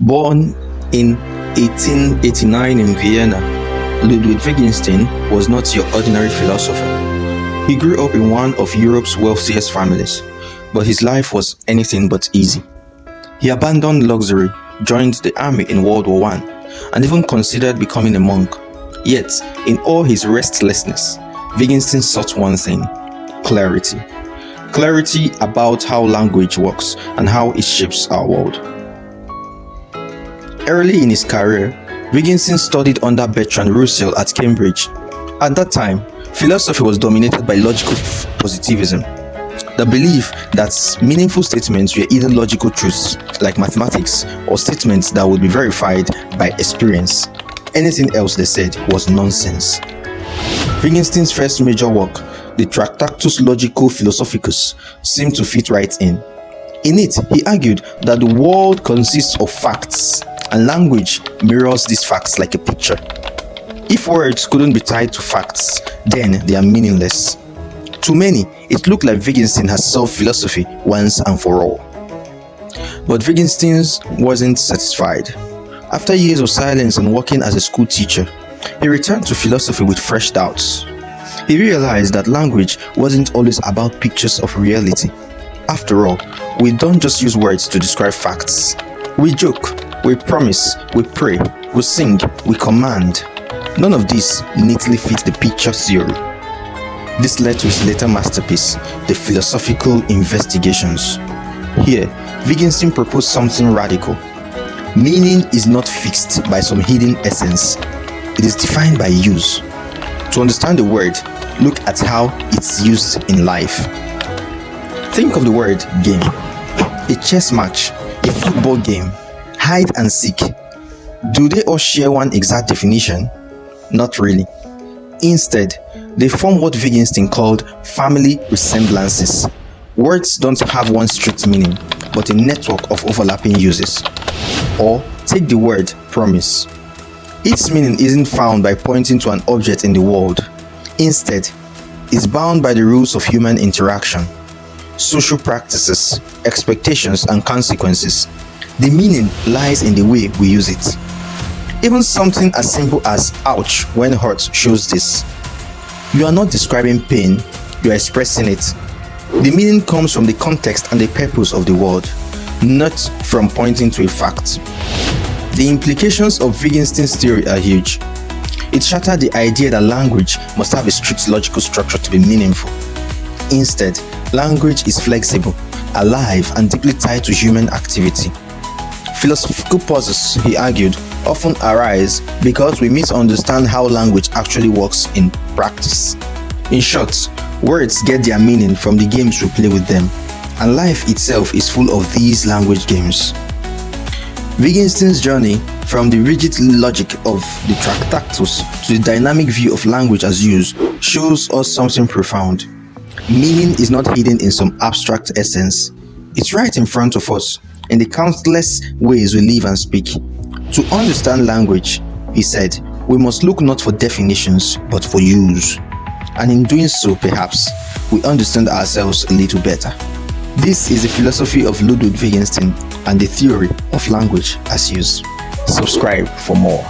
Born in 1889 in Vienna, Ludwig Wittgenstein was not your ordinary philosopher. He grew up in one of Europe's wealthiest families, but his life was anything but easy. He abandoned luxury, joined the army in World War I, and even considered becoming a monk. Yet, in all his restlessness, Wittgenstein sought one thing: clarity. Clarity about how language works and how it shapes our world. Early in his career, Wittgenstein studied under Bertrand Russell at Cambridge. At that time, philosophy was dominated by logical positivism, the belief that meaningful statements were either logical truths, like mathematics, or statements that would be verified by experience. Anything else they said was nonsense. Wittgenstein's first major work, the Tractatus Logico-Philosophicus, seemed to fit right in. In it, he argued that the world consists of facts, and language mirrors these facts like a picture. If words couldn't be tied to facts, then they are meaningless. To many, it looked like Wittgenstein has solved philosophy once and for all. But Wittgenstein wasn't satisfied. After years of silence and working as a school teacher, he returned to philosophy with fresh doubts. He realized that language wasn't always about pictures of reality. After all, we don't just use words to describe facts. We joke, we promise, we pray, we sing, we command. None of this neatly fits the picture theory. This led to his later masterpiece, the Philosophical Investigations. Here, Wittgenstein proposed something radical. Meaning is not fixed by some hidden essence. It is defined by use. To understand the word, look at how it's used in life. Think of the word game. A chess match, a football game, hide and seek. Do they all share one exact definition? Not really. Instead, they form what Wittgenstein called family resemblances. Words don't have one strict meaning, but a network of overlapping uses. Or take the word promise. Its meaning isn't found by pointing to an object in the world. Instead, it's bound by the rules of human interaction, social practices, expectations, and consequences. The meaning lies in the way we use it. Even something as simple as ouch when hurt shows this. You are not describing pain, you are expressing it. The meaning comes from the context and the purpose of the word, not from pointing to a fact. The implications of Wittgenstein's theory are huge. It shattered the idea that language must have a strict logical structure to be meaningful. Instead, language is flexible, alive, and deeply tied to human activity. Philosophical pauses, he argued, often arise because we misunderstand how language actually works in practice. In short, words get their meaning from the games we play with them, and life itself is full of these language games. Wittgenstein's journey from the rigid logic of the Tractatus to the dynamic view of language as used shows us something profound. Meaning is not hidden in some abstract essence. It's right in front of us, in the countless ways we live and speak. To understand language, he said, we must look not for definitions, but for use. And in doing so, perhaps, we understand ourselves a little better. This is the philosophy of Ludwig Wittgenstein and the theory of language as used. Subscribe for more.